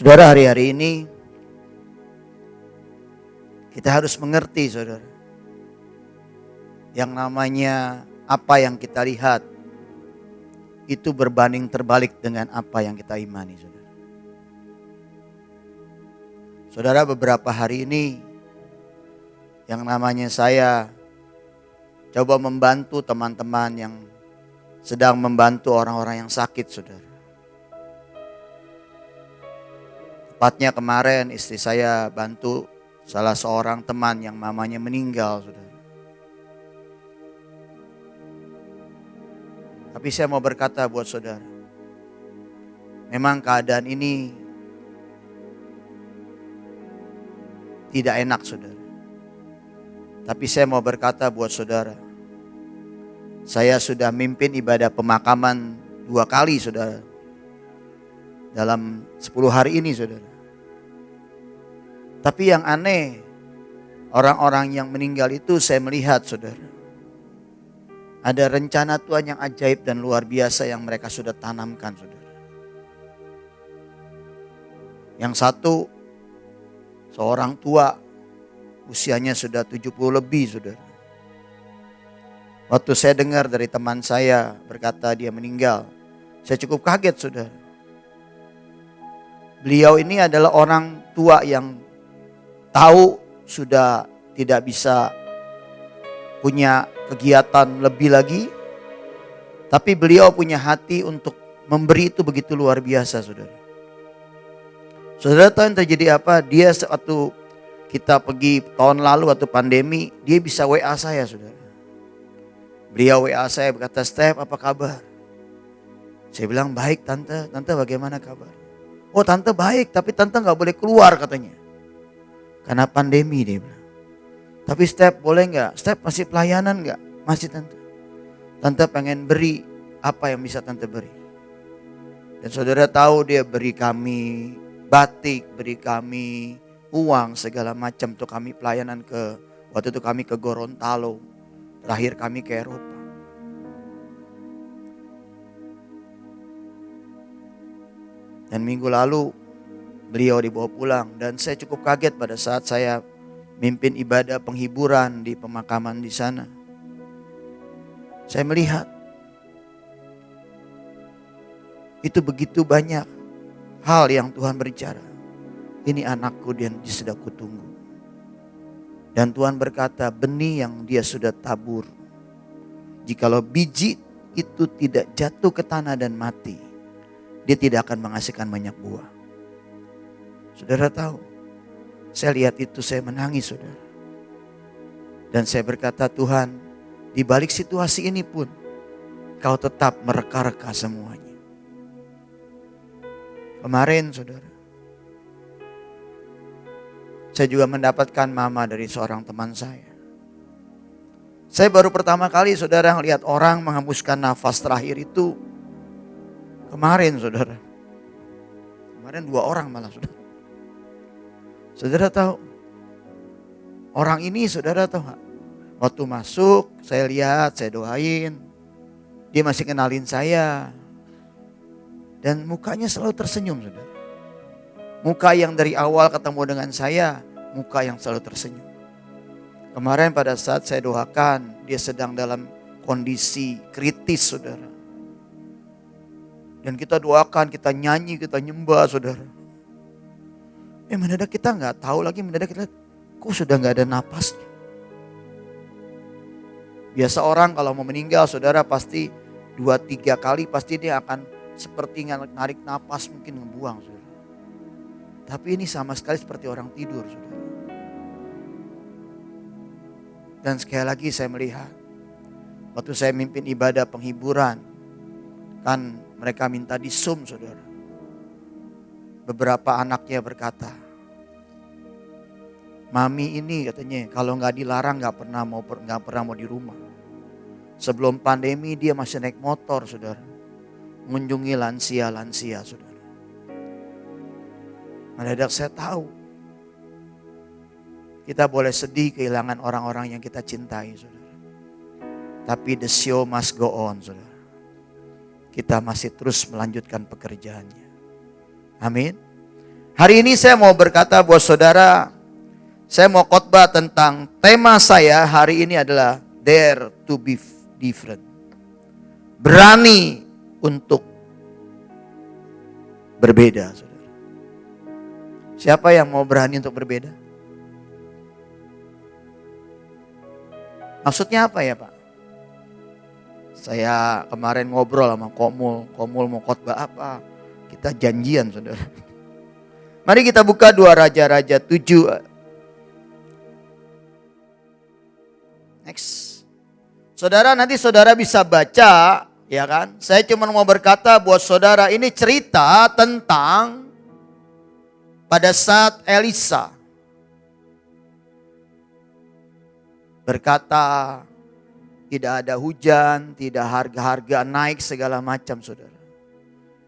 Saudara, hari-hari ini kita harus mengerti, saudara, yang namanya apa yang kita lihat itu berbanding terbalik dengan apa yang kita imani, saudara. Saudara, beberapa hari ini yang namanya saya coba membantu teman-teman yang sedang membantu orang-orang yang sakit, saudara. Tepatnya kemarin istri saya bantu salah seorang teman yang mamanya meninggal, saudara. Tapi saya mau berkata buat saudara, memang keadaan ini tidak enak, saudara. Tapi saya mau berkata buat saudara, saya sudah mimpin ibadah pemakaman 2 kali, saudara, dalam 10 hari ini, saudara. Tapi yang aneh, orang-orang yang meninggal itu saya melihat, saudara, ada rencana Tuhan yang ajaib dan luar biasa yang mereka sudah tanamkan, saudara. Yang satu, seorang tua, usianya sudah 70 lebih, saudara. Waktu saya dengar dari teman saya berkata dia meninggal, saya cukup kaget, saudara. Beliau ini adalah orang tua yang tahu sudah tidak bisa punya kegiatan lebih lagi, tapi beliau punya hati untuk memberi itu begitu luar biasa, saudara. Saudara tahu yang terjadi apa? Dia waktu kita pergi tahun lalu waktu pandemi, dia bisa WA saya, saudara. Beliau WA saya berkata, "Steph, apa kabar?" Saya bilang, "Baik tante, tante bagaimana kabar?" "Oh tante baik, tapi tante gak boleh keluar," katanya. Karena pandemi, dia bilang. "Tapi Steph boleh gak? Steph masih pelayanan gak?" "Masih tante. Tante pengen beri apa yang bisa tante beri." Dan saudara tahu dia beri kami batik, beri kami uang segala macam untuk kami pelayanan waktu itu kami ke Gorontalo. Terakhir kami ke Eropa. Dan minggu lalu beliau dibawa pulang dan saya cukup kaget pada saat saya mimpin ibadah penghiburan di pemakaman di sana. Saya melihat itu begitu banyak hal yang Tuhan berbicara. Ini anakku dan dia sudah kutunggu. Dan Tuhan berkata, benih yang dia sudah tabur, jikalau biji itu tidak jatuh ke tanah dan mati, dia tidak akan menghasilkan banyak buah. Saudara tahu, saya lihat itu saya menangis, saudara. Dan saya berkata, Tuhan, di balik situasi ini pun Kau tetap mereka-reka semuanya. Kemarin, saudara, saya juga mendapatkan mama dari seorang teman saya. Saya baru pertama kali, saudara, melihat orang menghembuskan nafas terakhir itu kemarin, saudara. Kemarin 2 orang malah, saudara. Saudara tahu, orang ini, saudara tahu gak? Waktu masuk, saya lihat, saya doain. Dia masih kenalin saya. Dan mukanya selalu tersenyum, saudara. Muka yang dari awal ketemu dengan saya, muka yang selalu tersenyum. Kemarin pada saat saya doakan, dia sedang dalam kondisi kritis, saudara. Dan kita doakan, kita nyanyi, kita nyembah, saudara. Mendadak kita gak tahu lagi, mendadak kita kok sudah gak ada napasnya. Biasa orang kalau mau meninggal, saudara, pasti 2-3 kali pasti dia akan seperti narik napas, mungkin ngebuang, saudara. Tapi ini sama sekali seperti orang tidur, saudara. Dan sekali lagi saya melihat, waktu saya mimpin ibadah penghiburan, kan mereka minta di Zoom, saudara. Beberapa anaknya berkata, "Mami ini," katanya, "kalau gak dilarang gak pernah mau di rumah." Sebelum pandemi dia masih naik motor, saudara, mengunjungi lansia-lansia, saudara. Mendadak saya tahu, kita boleh sedih kehilangan orang-orang yang kita cintai, saudara. Tapi the show must go on, saudara. Kita masih terus melanjutkan pekerjaannya. Amin. Hari ini saya mau berkata buat saudara, saya mau khotbah tentang tema saya hari ini adalah Dare to be different. Berani untuk berbeda, saudara. Siapa yang mau berani untuk berbeda? Maksudnya apa ya, Pak? Saya kemarin ngobrol sama Komul mau khotbah apa? Kita janjian, saudara. Mari kita buka 2 Raja-Raja 7. Next. Saudara, nanti saudara bisa baca, ya kan? Saya cuma mau berkata buat saudara, ini cerita tentang pada saat Elisa berkata, tidak ada hujan, tidak harga-harga naik segala macam, saudara.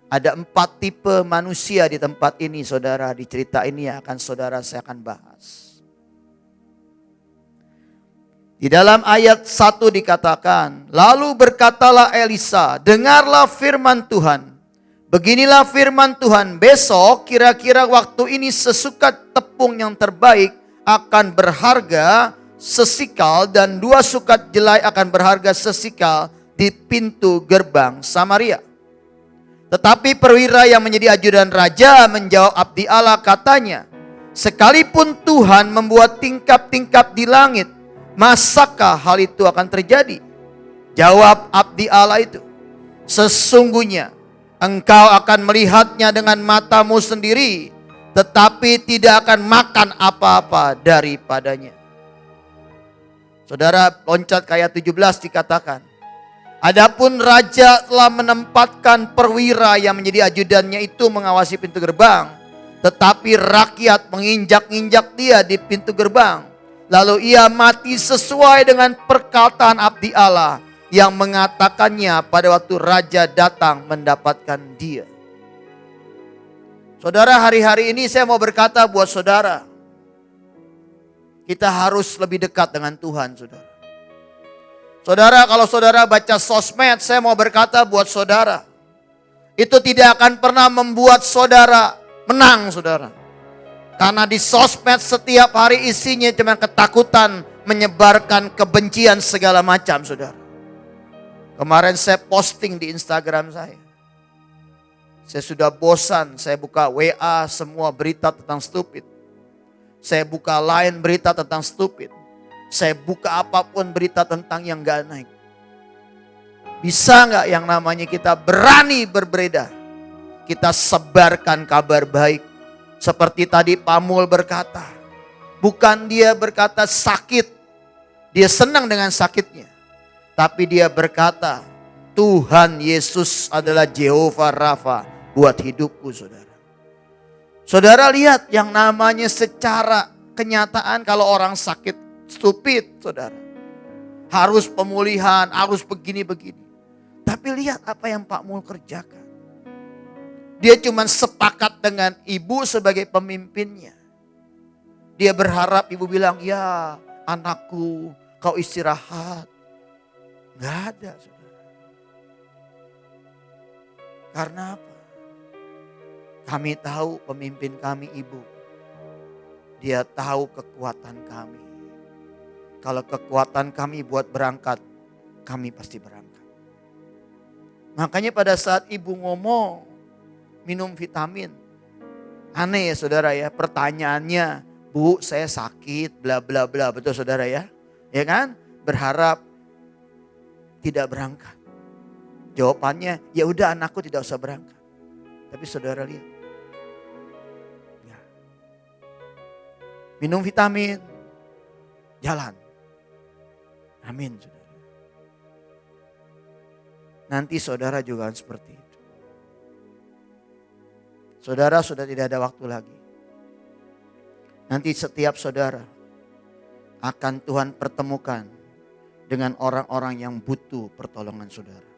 Ada 4 tipe manusia di tempat ini, saudara. Di cerita ini saya akan bahas. Di dalam ayat 1 dikatakan, lalu berkatalah Elisa, dengarlah firman Tuhan. Beginilah firman Tuhan, besok kira-kira waktu ini sesukat tepung yang terbaik akan berharga sesikal dan 2 sukat jelai akan berharga sesikal di pintu gerbang Samaria. Tetapi perwira yang menjadi ajudan raja menjawab abdi Allah, katanya, sekalipun Tuhan membuat tingkap-tingkap di langit, masakah hal itu akan terjadi? Jawab abdi Allah itu, sesungguhnya engkau akan melihatnya dengan matamu sendiri, tetapi tidak akan makan apa-apa daripadanya. Saudara, loncat ke ayat 17 dikatakan, adapun raja telah menempatkan perwira yang menjadi ajudannya itu mengawasi pintu gerbang, tetapi rakyat menginjak-injak dia di pintu gerbang. Lalu ia mati sesuai dengan perkataan abdi Allah yang mengatakannya pada waktu raja datang mendapatkan dia. Saudara, hari-hari ini saya mau berkata buat saudara, kita harus lebih dekat dengan Tuhan, saudara. Saudara, kalau saudara baca sosmed, saya mau berkata buat saudara, itu tidak akan pernah membuat saudara menang, saudara. Karena di sosmed setiap hari isinya cuma ketakutan, menyebarkan kebencian segala macam, saudara. Kemarin saya posting di Instagram saya. Saya sudah bosan, saya buka WA semua berita tentang stupid. Saya buka Line berita tentang stupid. Saya buka apapun berita tentang yang gak naik. Bisa gak yang namanya kita berani berbeda? Kita sebarkan kabar baik. Seperti tadi Pak Mul berkata. Bukan dia berkata sakit. Dia senang dengan sakitnya. Tapi dia berkata, Tuhan Yesus adalah Jehovah Rafa buat hidupku, saudara. Saudara lihat yang namanya secara kenyataan kalau orang sakit stupid, saudara. Harus pemulihan, harus begini-begini. Tapi lihat apa yang Pak Mul kerjakan. Dia cuma sepakat dengan ibu sebagai pemimpinnya. Dia berharap ibu bilang, ya anakku kau istirahat. Gak ada, saudara. Karena apa? Kami tahu pemimpin kami ibu. Dia tahu kekuatan kami. Kalau kekuatan kami buat berangkat, kami pasti berangkat. Makanya pada saat ibu ngomong minum vitamin, aneh ya saudara ya, pertanyaannya, Bu saya sakit bla bla bla, betul saudara ya? Ya kan? Berharap tidak berangkat. Jawabannya, ya udah anakku tidak usah berangkat. Tapi saudara lihat, ya. Minum vitamin, jalan. Amin, saudara. Nanti saudara juga seperti itu. Saudara sudah tidak ada waktu lagi. Nanti setiap saudara akan Tuhan pertemukan dengan orang-orang yang butuh pertolongan saudara.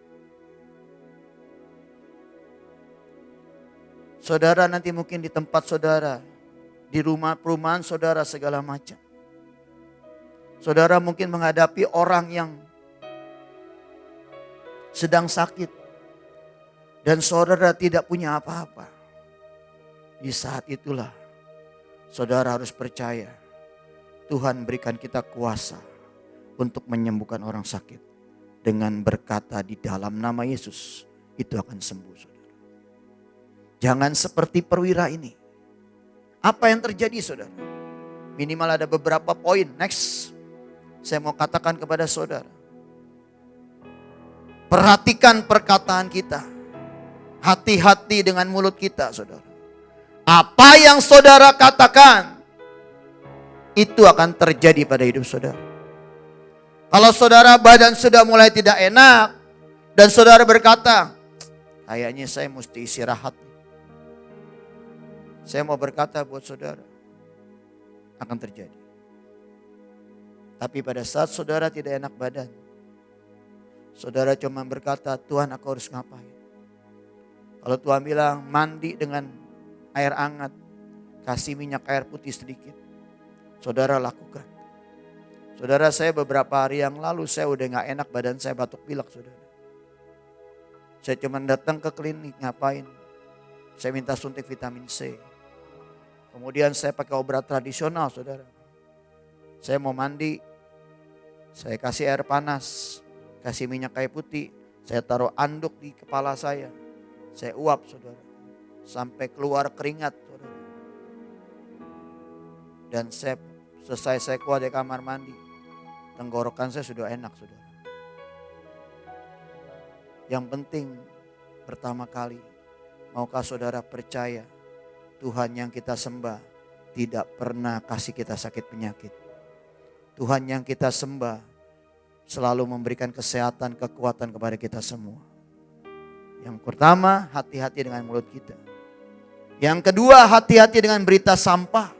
Saudara nanti mungkin di tempat saudara, di rumah perumahan saudara segala macam. Saudara mungkin menghadapi orang yang sedang sakit dan saudara tidak punya apa-apa. Di saat itulah saudara harus percaya Tuhan berikan kita kuasa untuk menyembuhkan orang sakit. Dengan berkata di dalam nama Yesus, itu akan sembuh saudara. Jangan seperti perwira ini. Apa yang terjadi saudara? Minimal ada beberapa poin. Next, saya mau katakan kepada saudara. Perhatikan perkataan kita. Hati-hati dengan mulut kita saudara. Apa yang saudara katakan, itu akan terjadi pada hidup saudara. Kalau saudara badan sudah mulai tidak enak, dan saudara berkata, kayaknya saya mesti istirahat. Saya mau berkata buat saudara, akan terjadi. Tapi pada saat saudara tidak enak badan, saudara cuma berkata, Tuhan aku harus ngapain? Kalau Tuhan bilang mandi dengan air hangat, kasih minyak air putih sedikit, saudara lakukan. Saudara, saya beberapa hari yang lalu saya udah gak enak badan saya, batuk pilek saudara. Saya cuma datang ke klinik, ngapain? Saya minta suntik vitamin C. Kemudian saya pakai obat tradisional saudara. Saya mau mandi, saya kasih air panas, kasih minyak kayu putih, saya taruh anduk di kepala saya uap saudara. Sampai keluar keringat saudara. Dan selesai saya keluar dari kamar mandi, tenggorokan saya sudah enak saudara. Yang penting pertama kali, maukah saudara percaya Tuhan yang kita sembah tidak pernah kasih kita sakit penyakit. Tuhan yang kita sembah selalu memberikan kesehatan, kekuatan kepada kita semua. Yang pertama, hati-hati dengan mulut kita. Yang kedua, hati-hati dengan berita sampah.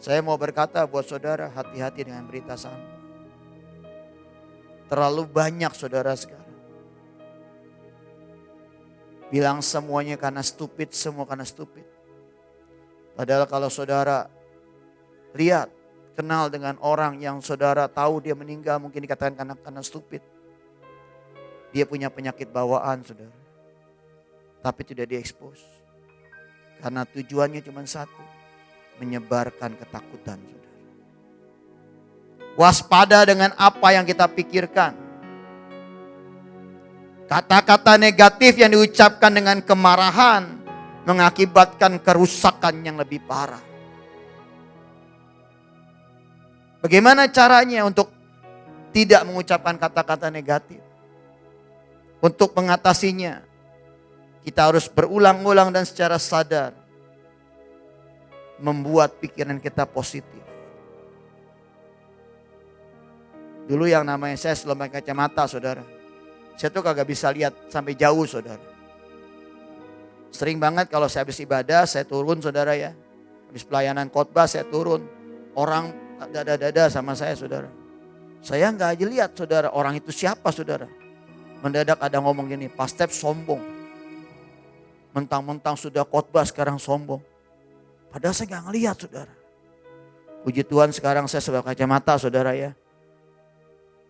Saya mau berkata buat saudara, hati-hati dengan berita sampah. Terlalu banyak saudara sekarang bilang semuanya karena stupid, semua karena stupid. Padahal kalau saudara lihat, kenal dengan orang yang saudara tahu dia meninggal, mungkin dikatakan karena stupid. Dia punya penyakit bawaan saudara. Tapi tidak diekspos. Karena tujuannya cuma satu, menyebarkan ketakutan saudara. Waspada dengan apa yang kita pikirkan. Kata-kata negatif yang diucapkan dengan kemarahan mengakibatkan kerusakan yang lebih parah. Bagaimana caranya untuk tidak mengucapkan kata-kata negatif? Untuk mengatasinya, kita harus berulang-ulang dan secara sadar membuat pikiran kita positif. Dulu yang namanya saya selalu pakai kacamata saudara. Saya tuh kagak bisa lihat sampai jauh saudara. Sering banget kalau saya habis ibadah saya turun saudara ya. Habis pelayanan khotbah saya turun. Orang dada-dada sama saya saudara. Saya gak aja lihat saudara orang itu siapa saudara. Mendadak ada ngomong gini, Pastor sombong. Mentang-mentang sudah khotbah sekarang sombong. Padahal saya gak ngelihat saudara. Puji Tuhan sekarang saya sebagai kacamata saudara ya.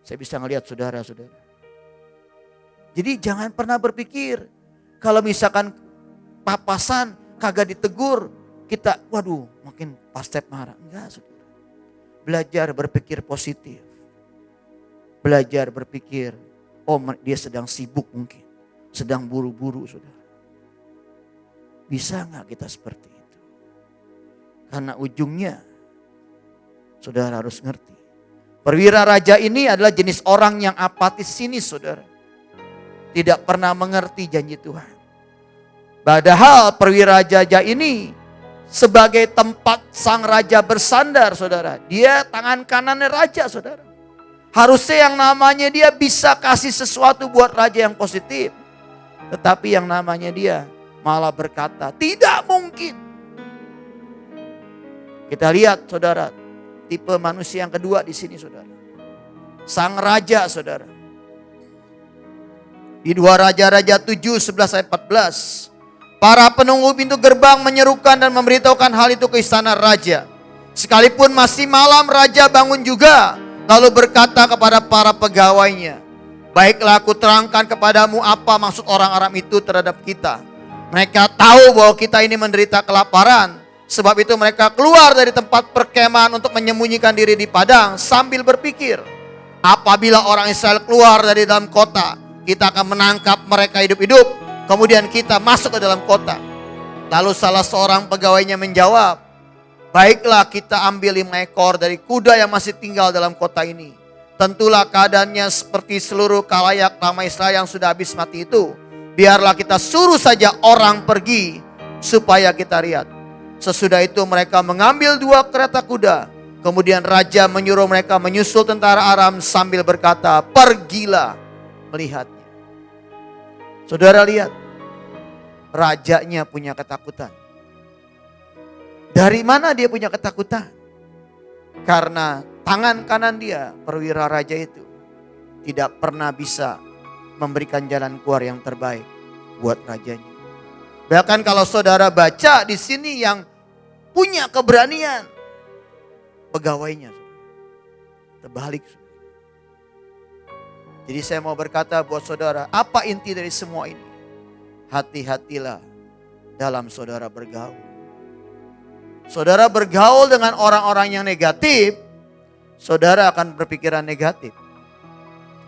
Saya bisa ngelihat saudara-saudara. Jadi jangan pernah berpikir kalau misalkan papasan kagak ditegur, kita waduh makin Pastor marah. Enggak saudara. Belajar berpikir positif. Belajar berpikir, oh dia sedang sibuk mungkin. Sedang buru-buru saudara. Bisa gak kita seperti itu? Karena ujungnya saudara harus ngerti. Perwira raja ini adalah jenis orang yang apatis sinis saudara. Tidak pernah mengerti janji Tuhan. Padahal perwira raja ini sebagai tempat sang raja bersandar saudara. Dia tangan kanannya raja saudara. Harusnya yang namanya dia bisa kasih sesuatu buat raja yang positif. Tetapi yang namanya dia malah berkata tidak mungkin. Kita lihat saudara, tipe manusia yang kedua di sini saudara. Sang raja saudara. Di 2 Raja-Raja 7, 11 ayat 14. Para penunggu pintu gerbang menyerukan dan memberitahukan hal itu ke istana raja. Sekalipun masih malam raja bangun juga. Lalu berkata kepada para pegawainya. Baiklah aku terangkan kepadamu apa maksud orang Aram itu terhadap kita. Mereka tahu bahwa kita ini menderita kelaparan. Sebab itu mereka keluar dari tempat perkemahan untuk menyembunyikan diri di padang sambil berpikir, apabila orang Israel keluar dari dalam kota, kita akan menangkap mereka hidup-hidup. Kemudian kita masuk ke dalam kota. Lalu salah seorang pegawainya menjawab, baiklah, kita ambil 5 ekor dari kuda yang masih tinggal dalam kota ini. Tentulah keadaannya seperti seluruh khalayak ramai Israel yang sudah habis mati itu. Biarlah kita suruh saja orang pergi supaya kita lihat. Sesudah itu mereka mengambil 2 kereta kuda. Kemudian raja menyuruh mereka menyusul tentara Aram sambil berkata, pergilah melihatnya. Saudara lihat, rajanya punya ketakutan. Dari mana dia punya ketakutan? Karena tangan kanan dia, perwira raja itu, tidak pernah bisa memberikan jalan keluar yang terbaik buat rajanya. Bahkan kalau saudara baca di sini yang punya keberanian, pegawainya. Terbalik. Jadi saya mau berkata buat saudara, apa inti dari semua ini? Hati-hatilah dalam saudara bergaul. Saudara bergaul dengan orang-orang yang negatif, saudara akan berpikiran negatif.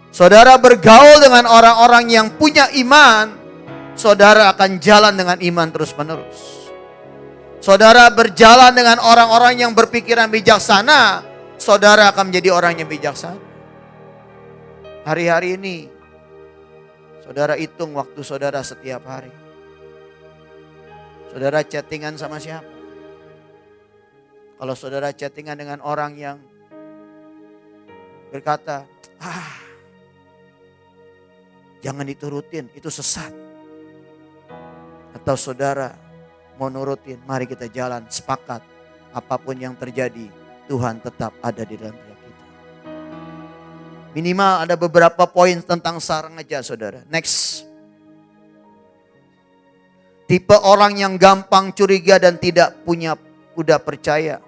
Saudara bergaul dengan orang-orang yang punya iman, saudara akan jalan dengan iman terus-menerus. Saudara berjalan dengan orang-orang yang berpikiran bijaksana, saudara akan menjadi orang yang bijaksana. Hari-hari ini, saudara hitung waktu saudara setiap hari. Saudara chattingan sama siapa? Kalau saudara chattingan dengan orang yang berkata, jangan diturutin, itu sesat. Atau saudara mau nurutin, mari kita jalan sepakat. Apapun yang terjadi, Tuhan tetap ada di dalam pihak kita. Minimal ada beberapa poin tentang sarang aja saudara. Next. Tipe orang yang gampang curiga dan tidak punya mudah percaya.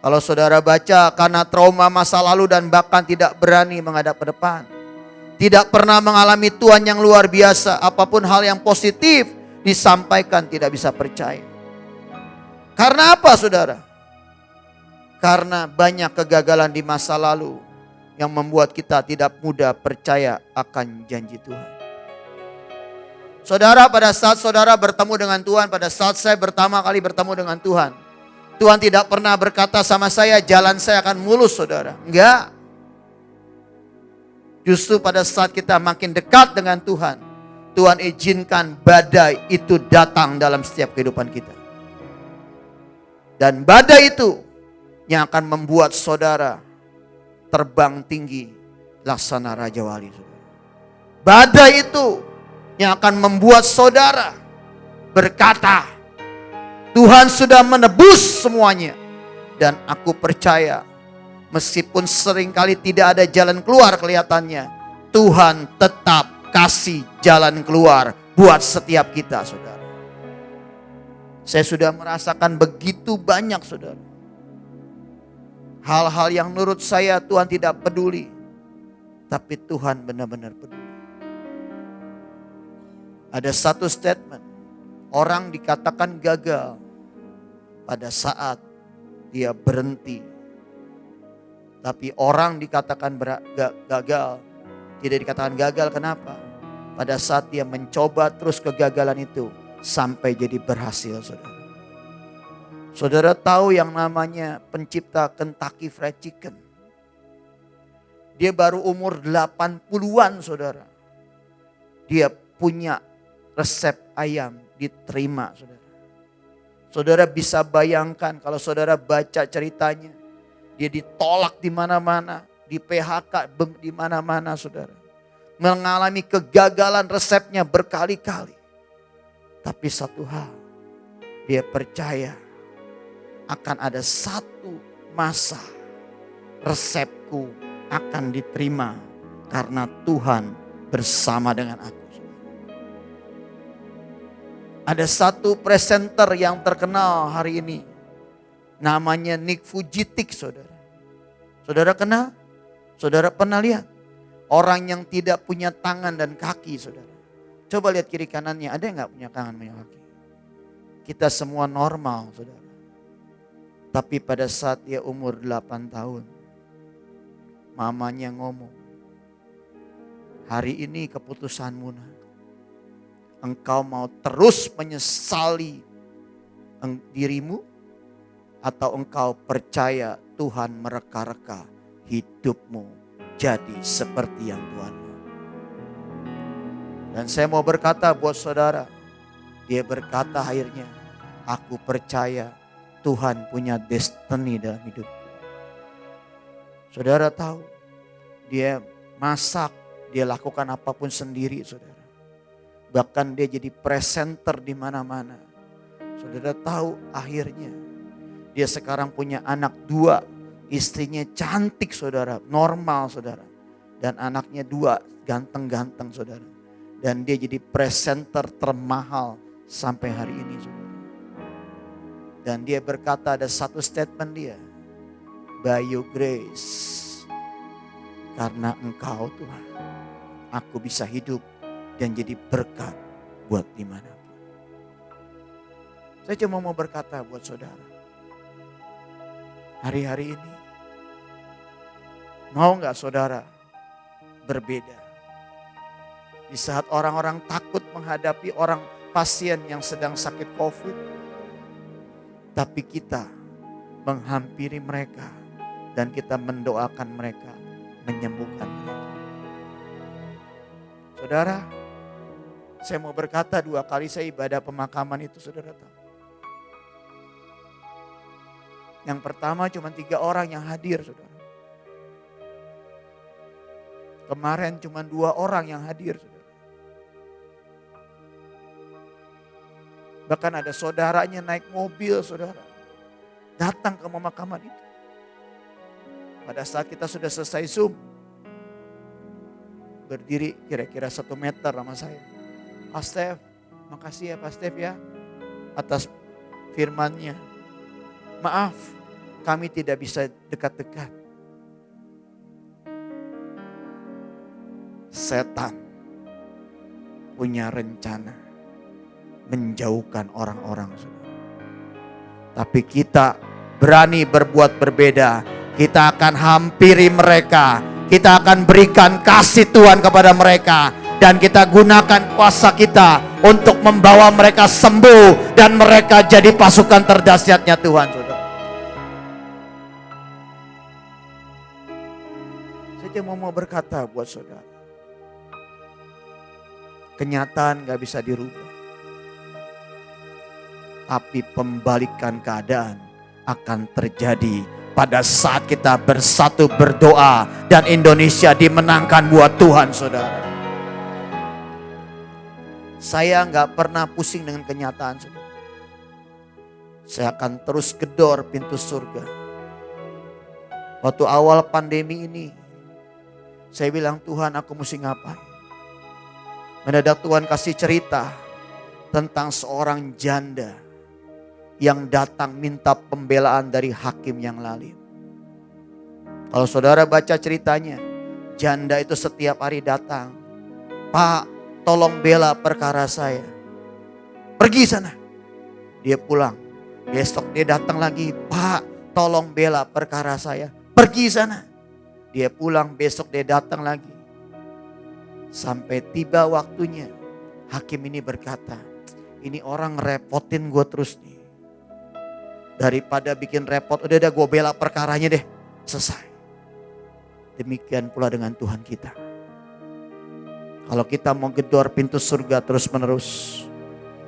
Kalau saudara baca, karena trauma masa lalu dan bahkan tidak berani menghadap ke depan. Tidak pernah mengalami Tuhan yang luar biasa. Apapun hal yang positif disampaikan tidak bisa percaya. Karena apa saudara? Karena banyak kegagalan di masa lalu yang membuat kita tidak mudah percaya akan janji Tuhan. Saudara, pada saat saudara bertemu dengan Tuhan, pada saat saya pertama kali bertemu dengan Tuhan, Tuhan tidak pernah berkata sama saya, jalan saya akan mulus saudara. Enggak. Justru pada saat kita makin dekat dengan Tuhan, Tuhan izinkan badai itu datang dalam setiap kehidupan kita. Dan badai itu yang akan membuat saudara terbang tinggi laksana Raja Wali. Badai itu yang akan membuat saudara berkata, Tuhan sudah menebus semuanya. Dan aku percaya, meskipun seringkali tidak ada jalan keluar kelihatannya, Tuhan tetap kasih jalan keluar buat setiap kita saudara. Saya sudah merasakan begitu banyak saudara. Hal-hal yang menurut saya Tuhan tidak peduli. Tapi Tuhan benar-benar peduli. Ada satu statement. Orang dikatakan gagal pada saat dia berhenti. Tapi orang dikatakan gagal. Tidak dikatakan gagal, kenapa? Pada saat dia mencoba terus kegagalan itu sampai jadi berhasil saudara. Saudara tahu yang namanya pencipta Kentucky Fried Chicken. Dia baru umur 80-an saudara. Dia punya resep ayam diterima saudara. Saudara bisa bayangkan kalau saudara baca ceritanya. Dia ditolak di mana-mana. Di PHK di mana-mana saudara. Mengalami kegagalan resepnya berkali-kali. Tapi satu hal. Dia percaya. Akan ada satu masa resepku akan diterima karena Tuhan bersama dengan aku. Ada satu presenter yang terkenal hari ini. Namanya Nick Vujicic saudara. Saudara kenal? Saudara pernah lihat? Orang yang tidak punya tangan dan kaki saudara. Coba lihat kiri kanannya, ada yang gak punya tangan punya kaki? Kita semua normal, saudara. Tapi pada saat dia umur 8 tahun, mamanya ngomong, hari ini keputusanmu nak. Engkau mau terus menyesali dirimu atau engkau percaya Tuhan mereka-reka hidupmu jadi seperti yang Tuhan mau. Dan saya mau berkata buat saudara, dia berkata akhirnya, aku percaya Tuhan punya destiny dalam hidupku. Saudara tahu, dia masak, dia lakukan apapun sendiri, saudara. Bahkan dia jadi presenter di mana-mana. Saudara tahu akhirnya dia sekarang punya anak 2, istrinya cantik saudara, normal saudara. Dan anaknya 2, ganteng-ganteng saudara. Dan dia jadi presenter termahal sampai hari ini saudara. Dan dia berkata, ada satu statement dia, by your grace, karena engkau Tuhan, aku bisa hidup dan jadi berkat buat dimanapun. Saya cuma mau berkata buat saudara, hari-hari ini mau gak saudara berbeda? Di saat orang-orang takut menghadapi orang pasien yang sedang sakit COVID, tapi kita menghampiri mereka dan kita mendoakan mereka, menyembuhkan mereka. Saudara, saya mau berkata 2 kali saya ibadah pemakaman itu saudara tahu. Yang pertama cuma 3 orang yang hadir saudara. Kemarin cuma 2 orang yang hadir saudara. Bahkan ada saudaranya naik mobil saudara. Datang ke pemakaman itu. Pada saat kita sudah selesai Zoom. Berdiri kira-kira 1 meter sama saya. Pak Stef, makasih ya Pak Stef ya atas firman-Nya. Maaf, kami tidak bisa dekat-dekat. Setan punya rencana menjauhkan orang-orang. Tapi kita berani berbuat berbeda. Kita akan hampiri mereka. Kita akan berikan kasih Tuhan kepada mereka. Dan kita gunakan kuasa kita untuk membawa mereka sembuh. Dan mereka jadi pasukan terdahsyatnya Tuhan, saudara. Saya cuma mau berkata buat saudara. Kenyataan gak bisa dirubah. Tapi pembalikan keadaan akan terjadi pada saat kita bersatu berdoa. Dan Indonesia dimenangkan buat Tuhan, saudara. Saya gak pernah pusing dengan kenyataan, saudara. Saya akan terus gedor pintu surga. Waktu awal pandemi ini, saya bilang, Tuhan aku mesti ngapain? Mendadak Tuhan kasih cerita tentang seorang janda yang datang minta pembelaan dari hakim yang lalim. Kalau saudara baca ceritanya, janda itu setiap hari datang. Pak, tolong bela perkara saya. Pergi sana. Dia pulang. Besok dia datang lagi. Pak, tolong bela perkara saya. Pergi sana. Dia pulang, besok dia datang lagi. Sampai tiba waktunya, hakim ini berkata, ini orang ngerepotin gue terus nih. Daripada bikin repot, udah gue bela perkaranya deh. Selesai. Demikian pula dengan Tuhan kita. Kalau kita mau gedor pintu surga terus menerus.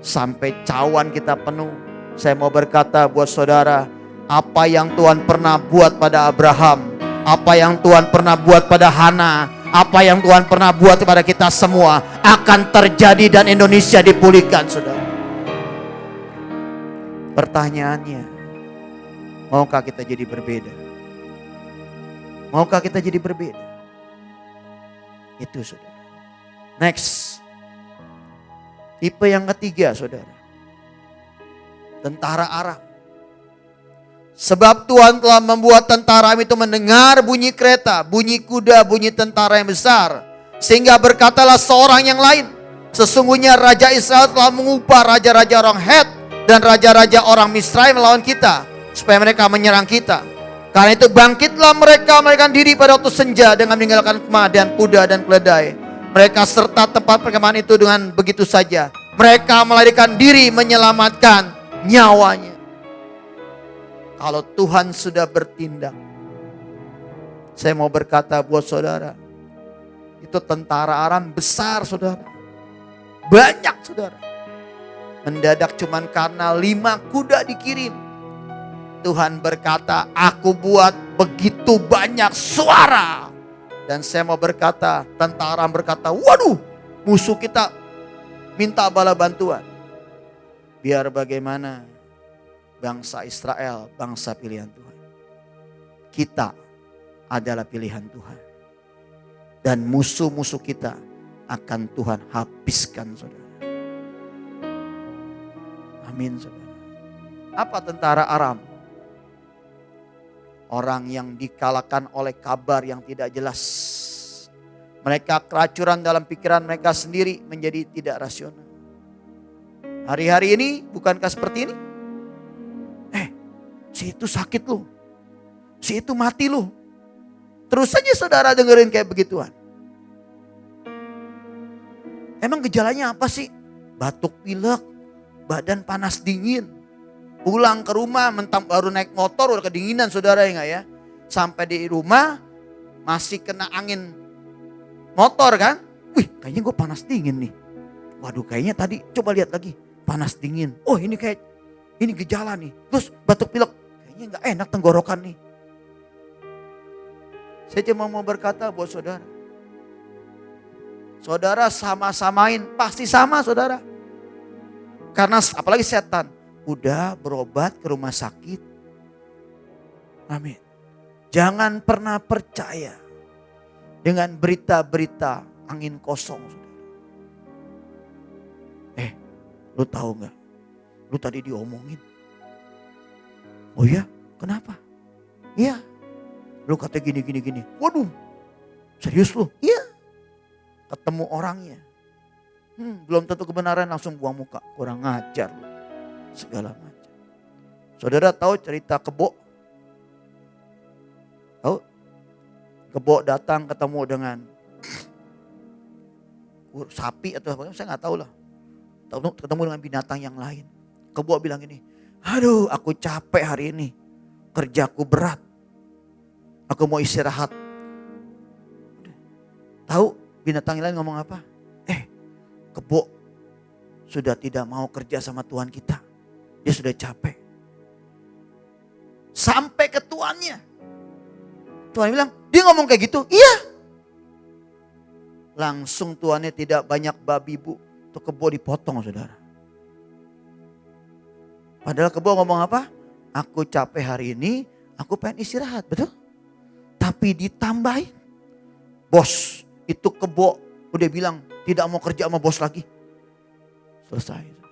Sampai cawan kita penuh. Saya mau berkata buat saudara. Apa yang Tuhan pernah buat pada Abraham. Apa yang Tuhan pernah buat pada Hana. Apa yang Tuhan pernah buat kepada kita semua. Akan terjadi dan Indonesia dipulihkan saudara. Pertanyaannya. Maukah kita jadi berbeda? Maukah kita jadi berbeda? Itu saudara. Next. Tipe yang ketiga saudara. Tentara Aram. Sebab Tuhan telah membuat tentara itu mendengar bunyi kereta, bunyi kuda, bunyi tentara yang besar. Sehingga berkatalah seorang yang lain. Sesungguhnya Raja Israel telah mengubah raja-raja orang Het dan raja-raja orang Misraim melawan kita, supaya mereka menyerang kita. Karena itu bangkitlah mereka melarikan diri pada waktu senja dengan meninggalkan kemah dan kuda dan keledai. Mereka serta tempat perkemahan itu dengan begitu saja. Mereka melarikan diri menyelamatkan nyawanya. Kalau Tuhan sudah bertindak, saya mau berkata buat saudara, itu tentara Aram besar saudara. Banyak saudara. Mendadak cuman karena 5 kuda dikirim. Tuhan berkata, aku buat begitu banyak suara. Dan saya mau berkata, tentara berkata, waduh, musuh kita minta bala bantuan. Biar bagaimana, bangsa Israel, bangsa pilihan Tuhan. Kita adalah pilihan Tuhan. Dan musuh-musuh kita akan Tuhan habiskan saudara. Amin saudara. Apa tentara Aram? Orang yang dikalahkan oleh kabar yang tidak jelas. Mereka keracunan dalam pikiran mereka sendiri, menjadi tidak rasional. Hari-hari ini bukankah seperti ini? Si itu sakit loh. Si itu mati loh. Terus saja saudara dengerin kayak begituan. Emang gejalanya apa sih? Batuk pilek, badan panas dingin. Pulang ke rumah mentang baru naik motor udah kedinginan saudara ya enggak ya. Sampai di rumah masih kena angin motor kan. Wih kayaknya gue panas dingin nih. Waduh kayaknya tadi coba lihat lagi. Panas dingin. Oh ini gejala nih. Terus batuk pilek. Kayaknya gak enak tenggorokan nih. Saya cuma mau berkata buat saudara. Saudara sama-samain. Pasti sama saudara. Karena apalagi setan. Udah berobat ke rumah sakit. Amin. Jangan pernah percaya dengan berita-berita angin kosong. Lu tahu gak? Lu tadi diomongin. Oh iya? Kenapa? Iya. Lu kata gini. Waduh. Serius lu? Iya. Ketemu orangnya. Belum tentu kebenaran langsung buang muka. Kurang ngajar lu. Segala macam. Saudara tahu cerita Kebo? Tahu? Kebo datang ketemu dengan sapi atau apa, saya gak tahu lah. Ketemu dengan binatang yang lain. Kebo bilang gini, aduh aku capek hari ini. Kerjaku berat. Aku mau istirahat. Tahu binatang yang lain ngomong apa? Kebo sudah tidak mau kerja sama Tuhan kita. Dia sudah capek. Sampai ke tuannya. Tuhan bilang, dia ngomong kayak gitu? Iya. Langsung tuannya tidak banyak babi bu. Itu Kebo dipotong saudara. Padahal Kebo ngomong apa? Aku capek hari ini, aku pengen istirahat, betul? Tapi ditambahin. Bos, itu Kebo udah bilang tidak mau kerja sama bos lagi. Selesai.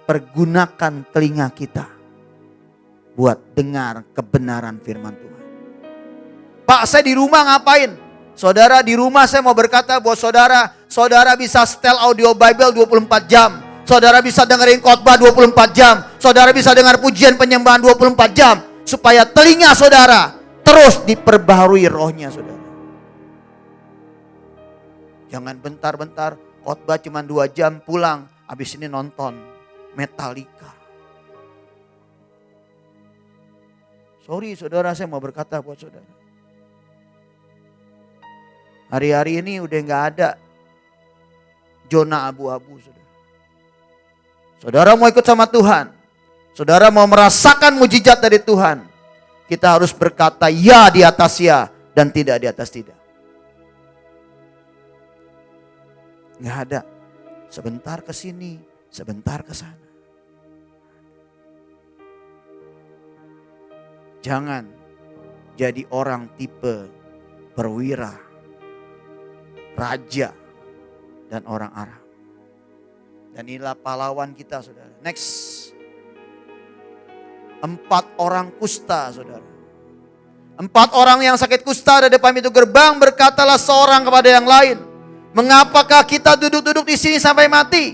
Pergunakan telinga kita buat dengar kebenaran firman Tuhan. Pak, saya di rumah ngapain? Saudara di rumah saya mau berkata buat saudara, saudara bisa setel audio Bible 24 jam. Saudara bisa dengerin khotbah 24 jam. Saudara bisa dengar pujian penyembahan 24 jam. Supaya telinga saudara terus diperbaharui rohnya saudara. Jangan bentar-bentar khotbah cuma 2 jam pulang. Habis ini nonton Metallica. Sorry saudara, saya mau berkata buat saudara. Hari-hari ini udah gak ada zona abu-abu saudara. Saudara mau ikut sama Tuhan. Saudara mau merasakan mujizat dari Tuhan. Kita harus berkata ya di atas ya dan tidak di atas tidak. Gak ada. Sebentar ke sini, sebentar ke sana. Jangan jadi orang tipe perwira, raja, dan orang Arab. Dan inilah pahlawan kita saudara. Next. 4 orang kusta saudara. 4 orang yang sakit kusta ada depan pintu gerbang, berkatalah seorang kepada yang lain. Mengapakah kita duduk-duduk di sini sampai mati?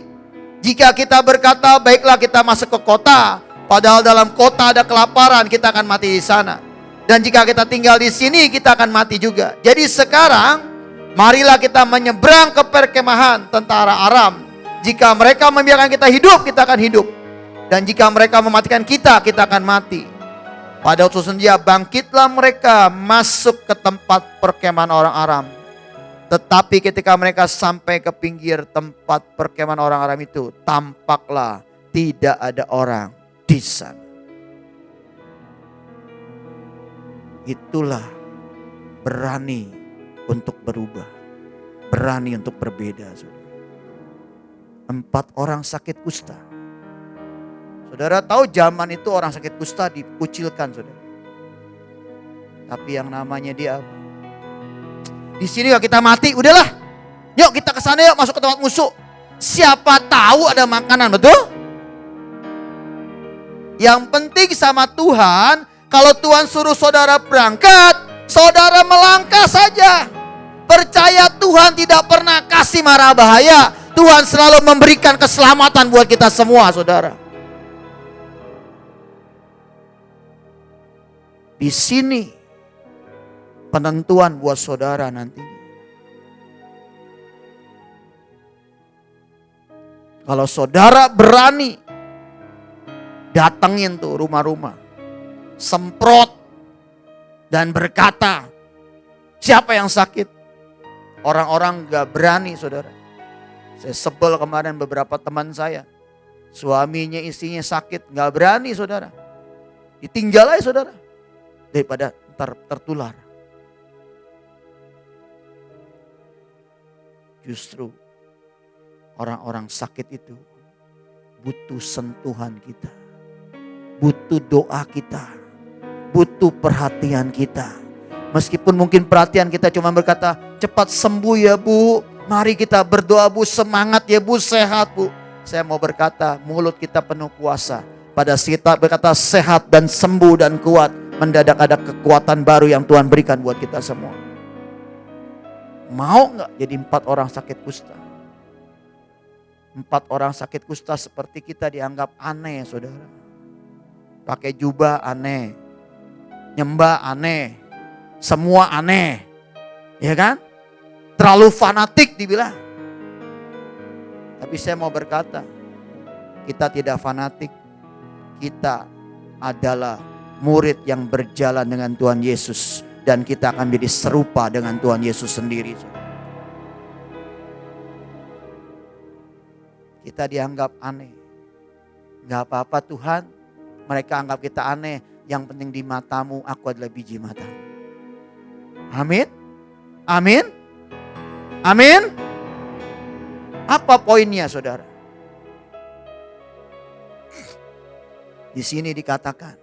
Jika kita berkata, baiklah kita masuk ke kota, padahal dalam kota ada kelaparan, kita akan mati di sana. Dan jika kita tinggal di sini, kita akan mati juga. Jadi sekarang, marilah kita menyeberang ke perkemahan tentara Aram. Jika mereka membiarkan kita hidup, kita akan hidup. Dan jika mereka mematikan kita, kita akan mati. Pada waktu senja bangkitlah mereka masuk ke tempat perkemahan orang Aram. Tetapi ketika mereka sampai ke pinggir tempat perkemahan orang Aram itu, tampaklah tidak ada orang di sana. Itulah berani untuk berubah, berani untuk berbeda. 4 orang sakit kusta. Saudara tahu zaman itu orang sakit kusta dikucilkan, saudara. Tapi yang namanya dia apa? Di sini kalau kita mati, udahlah. Yuk kita ke sana yuk, masuk ke tempat musuh. Siapa tahu ada makanan, betul? Yang penting sama Tuhan, kalau Tuhan suruh saudara berangkat, saudara melangkah saja. Percaya Tuhan tidak pernah kasih mara bahaya. Tuhan selalu memberikan keselamatan buat kita semua, saudara. Di sini penentuan buat saudara nanti. Kalau saudara berani datengin tuh rumah-rumah, semprot dan berkata, siapa yang sakit? Orang-orang gak berani, saudara. Saya sebel kemarin beberapa teman saya, suaminya istrinya sakit, gak berani, saudara. Ditinggal aja, saudara, daripada tertular. Justru orang-orang sakit itu butuh sentuhan kita, butuh doa kita, butuh perhatian kita. Meskipun mungkin perhatian kita cuma berkata, cepat sembuh ya Bu, mari kita berdoa Bu, semangat ya Bu, sehat Bu. Saya mau berkata, mulut kita penuh kuasa. Pada saat kita berkata sehat dan sembuh dan kuat, mendadak ada kekuatan baru yang Tuhan berikan buat kita semua. Mau gak jadi 4 orang sakit kusta? 4 orang sakit kusta seperti kita dianggap aneh, saudara. Pakai jubah aneh, nyembah aneh, semua aneh, ya kan? Terlalu fanatik dibilang. Tapi saya mau berkata, kita tidak fanatik. Kita adalah murid yang berjalan dengan Tuhan Yesus. Dan kita akan menjadi serupa dengan Tuhan Yesus sendiri. Kita dianggap aneh. Gak apa-apa Tuhan, mereka anggap kita aneh. Yang penting di matamu, aku adalah biji matamu. Amin. Amin. Amin. Apa poinnya, saudara? Di sini dikatakan,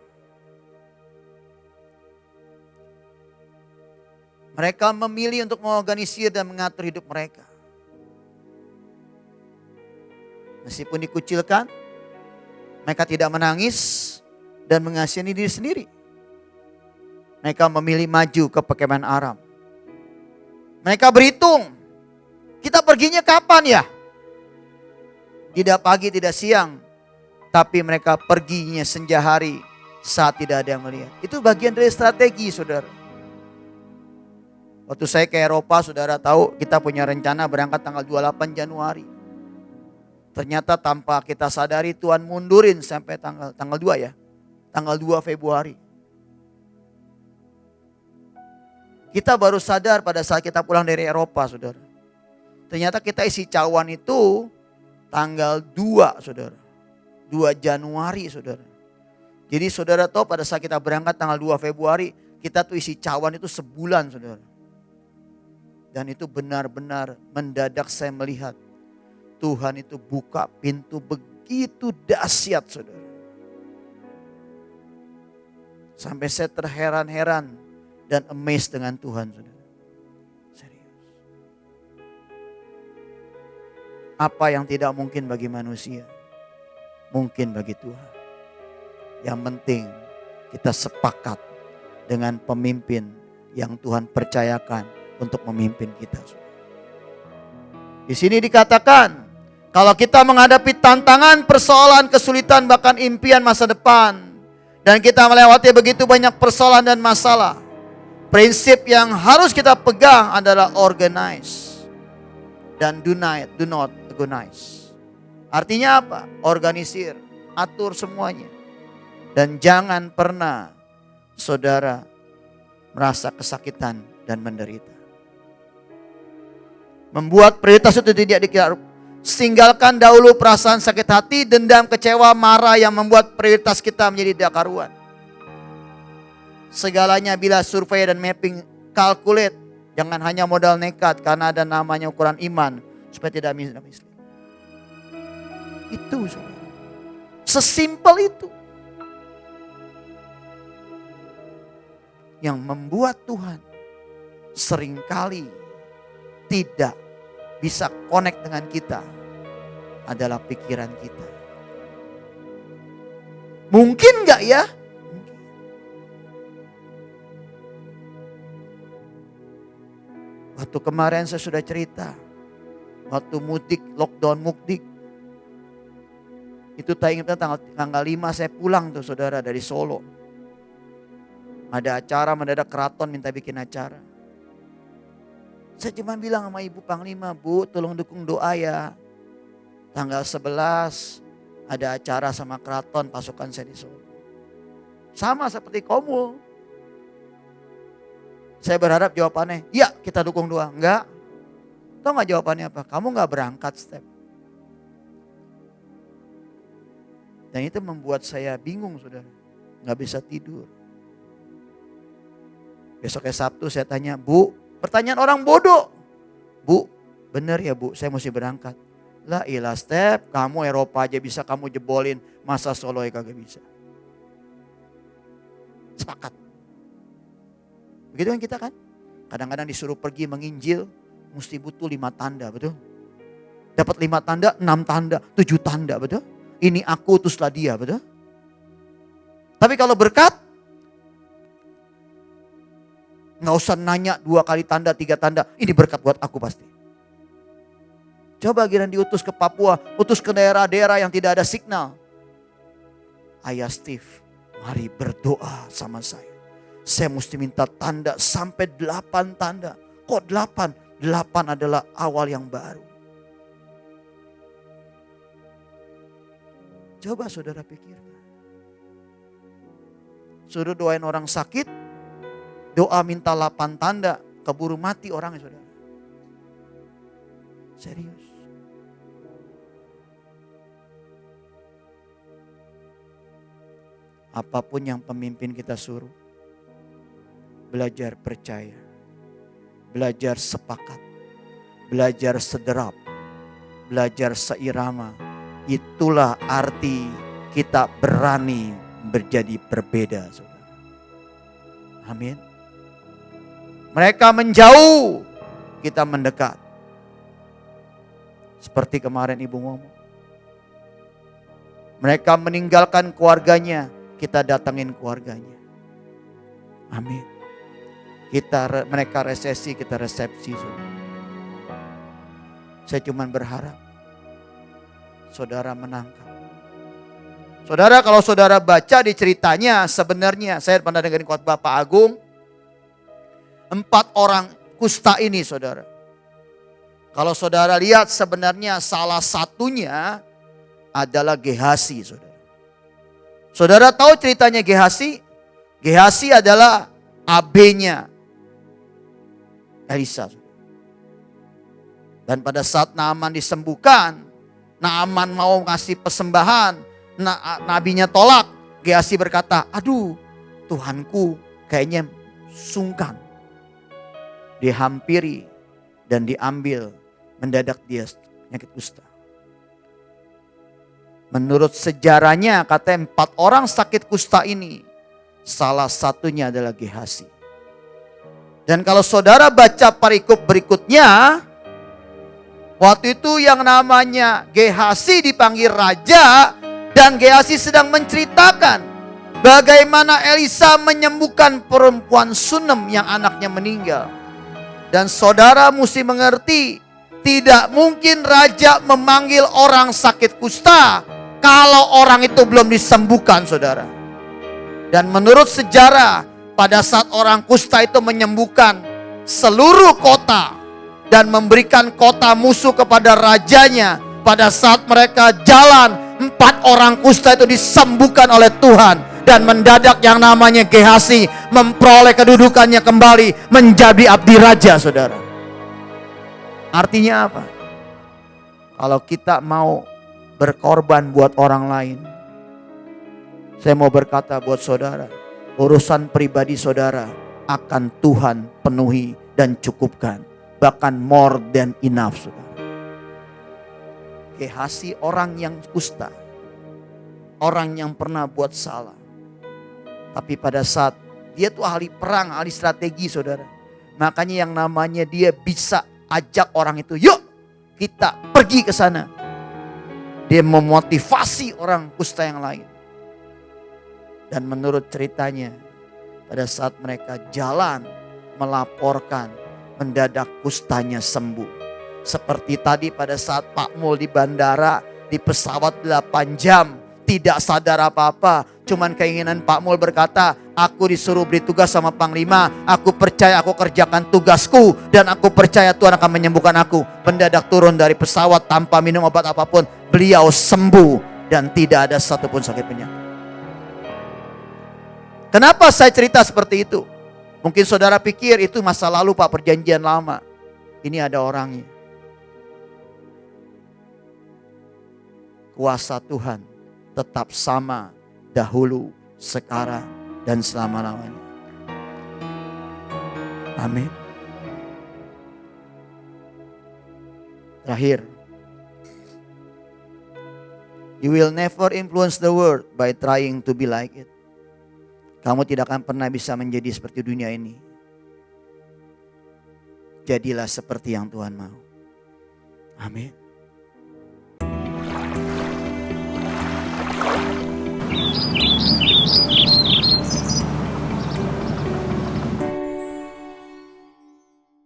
mereka memilih untuk mengorganisir dan mengatur hidup mereka. Meskipun dikucilkan, mereka tidak menangis dan mengasihani diri sendiri. Mereka memilih maju ke perkemahan Aram. Mereka berhitung, kita perginya kapan ya? Tidak pagi, tidak siang. Tapi mereka perginya senja hari saat tidak ada yang melihat. Itu bagian dari strategi, saudara. Waktu saya ke Eropa, saudara tahu kita punya rencana berangkat tanggal 28 Januari. Ternyata tanpa kita sadari Tuhan mundurin sampai tanggal 2 ya. Tanggal 2 Februari. Kita baru sadar pada saat kita pulang dari Eropa, saudara. Ternyata kita isi cawan itu tanggal 2, saudara. 2 Januari, saudara. Jadi saudara tahu pada saat kita berangkat tanggal 2 Februari, kita tuh isi cawan itu sebulan, saudara. Dan itu benar-benar mendadak saya melihat Tuhan itu buka pintu begitu dahsyat, saudara. Sampai saya terheran-heran dan amazed dengan Tuhan, saudara. Serius. Apa yang tidak mungkin bagi manusia, mungkin bagi Tuhan. Yang penting kita sepakat dengan pemimpin yang Tuhan percayakan untuk memimpin kita. Di sini dikatakan, kalau kita menghadapi tantangan, persoalan, kesulitan, bahkan impian masa depan, dan kita melewati begitu banyak persoalan dan masalah, prinsip yang harus kita pegang adalah organize dan do not agonize. Artinya apa? Organisir, atur semuanya. Dan jangan pernah saudara merasa kesakitan dan menderita. Membuat prioritas itu tidak dikira. Tinggalkan dahulu perasaan sakit hati, dendam, kecewa, marah yang membuat prioritas kita menjadi tidak karuan. Segalanya bila survei dan mapping, calculate. Jangan hanya modal nekat, karena ada namanya ukuran iman supaya tidak mislead. Itu saudara. Sesimpel itu. Yang membuat Tuhan seringkali tidak bisa connect dengan kita adalah pikiran kita. Mungkin gak ya? Mungkin. Waktu kemarin saya sudah cerita, waktu mudik, lockdown mudik, itu tak ingat tanggal 5 saya pulang tuh saudara dari Solo. Ada acara mendadak keraton minta bikin acara. Saya cuma bilang sama Ibu Panglima, Bu tolong dukung doa ya. Tanggal 11 ada acara sama keraton pasukan saya di Solo. Sama seperti kamu. Saya berharap jawabannya, ya kita dukung doa. Enggak. Tahu gak jawabannya apa? Kamu gak berangkat Step. Dan itu membuat saya bingung saudara. Gak bisa tidur. Besoknya Sabtu saya tanya, Bu, pertanyaan orang bodoh. Bu, bener ya Bu, saya mesti berangkat. Lah ilah Step, kamu Eropa aja bisa kamu jebolin, masa Solo ya kagak bisa. Sepakat. Begitu kan kita kan? Kadang-kadang disuruh pergi menginjil, mesti butuh 5 tanda, betul? Dapat 5 tanda, 6 tanda, 7 tanda, betul? Ini aku, utuslah dia, betul? Tapi kalau berkat, nggak usah nanya 2 kali tanda, 3 tanda. Ini berkat buat aku pasti. Coba giliran diutus ke Papua, utus ke daerah-daerah yang tidak ada signal. Ayah Steve, mari berdoa sama saya. Saya mesti minta tanda sampai 8 tanda. Kok 8? 8 adalah awal yang baru. Coba saudara pikirkan. Suruh doain orang sakit, doa minta 8 tanda, keburu mati orangnya saudara. Serius. Apapun yang pemimpin kita suruh, belajar percaya, belajar sepakat, belajar sederap, belajar seirama. Itulah arti kita berani menjadi berbeda saudara. Amin. Mereka menjauh, kita mendekat. Seperti kemarin ibu ngomong. Mereka meninggalkan keluarganya, kita datangin keluarganya. Amin. Mereka resesi, kita resepsi. Saya cuma berharap saudara menangkap. Saudara, kalau saudara baca di ceritanya, sebenarnya saya pernah dengerin khotbah Pak Agung. 4 orang kusta ini saudara. Kalau saudara lihat sebenarnya salah satunya adalah Gehasi saudara. Saudara tahu ceritanya Gehasi? Gehasi adalah AB-nya Elisa. Dan pada saat Naaman disembuhkan, Naaman mau ngasih persembahan, nabinya tolak. Gehasi berkata, aduh Tuhanku kayaknya sungkan. Dihampiri dan diambil, mendadak dia penyakit kusta. Menurut sejarahnya katanya 4 orang sakit kusta ini, salah satunya adalah Gehasi. Dan kalau saudara baca perikop berikutnya, waktu itu yang namanya Gehasi dipanggil raja, dan Gehasi sedang menceritakan bagaimana Elisa menyembuhkan perempuan Sunem yang anaknya meninggal. Dan saudara mesti mengerti, Tidak mungkin raja memanggil orang sakit kusta kalau orang itu belum disembuhkan, saudara. Dan menurut sejarah, pada saat orang kusta itu menyembuhkan seluruh kota dan memberikan kota musuh kepada rajanya, pada saat mereka jalan, 4 orang kusta itu disembuhkan oleh Tuhan. Dan mendadak yang namanya Gehazi memperoleh kedudukannya kembali menjadi abdi raja, saudara. Artinya apa? Kalau kita mau berkorban buat orang lain, saya mau berkata buat saudara, urusan pribadi saudara akan Tuhan penuhi dan cukupkan. Bahkan more than enough, saudara. Gehazi orang yang kusta, orang yang pernah buat salah. Tapi pada saat dia tuh ahli perang, ahli strategi, saudara. Makanya yang namanya dia bisa ajak orang itu, yuk kita pergi ke sana. Dia memotivasi orang kusta yang lain. Dan menurut ceritanya, pada saat mereka jalan melaporkan, mendadak kustanya sembuh. Seperti tadi pada saat Pak Mul di bandara, di pesawat 8 jam, tidak sadar apa-apa. Cuman keinginan Pak Mul berkata, aku disuruh beri tugas sama Panglima, aku percaya aku kerjakan tugasku, dan aku percaya Tuhan akan menyembuhkan aku. Mendadak turun dari pesawat tanpa minum obat apapun, beliau sembuh dan tidak ada satupun sakit penyakit. Kenapa saya cerita seperti itu? Mungkin saudara pikir itu masa lalu Pak, perjanjian lama. Ini ada orangnya. Kuasa Tuhan tetap sama dahulu, sekarang, dan selama-lamanya. Amin. Terakhir, you will never influence the world by trying to be like it. Kamu tidak akan pernah bisa menjadi seperti dunia ini. Jadilah seperti yang Tuhan mau. Amin.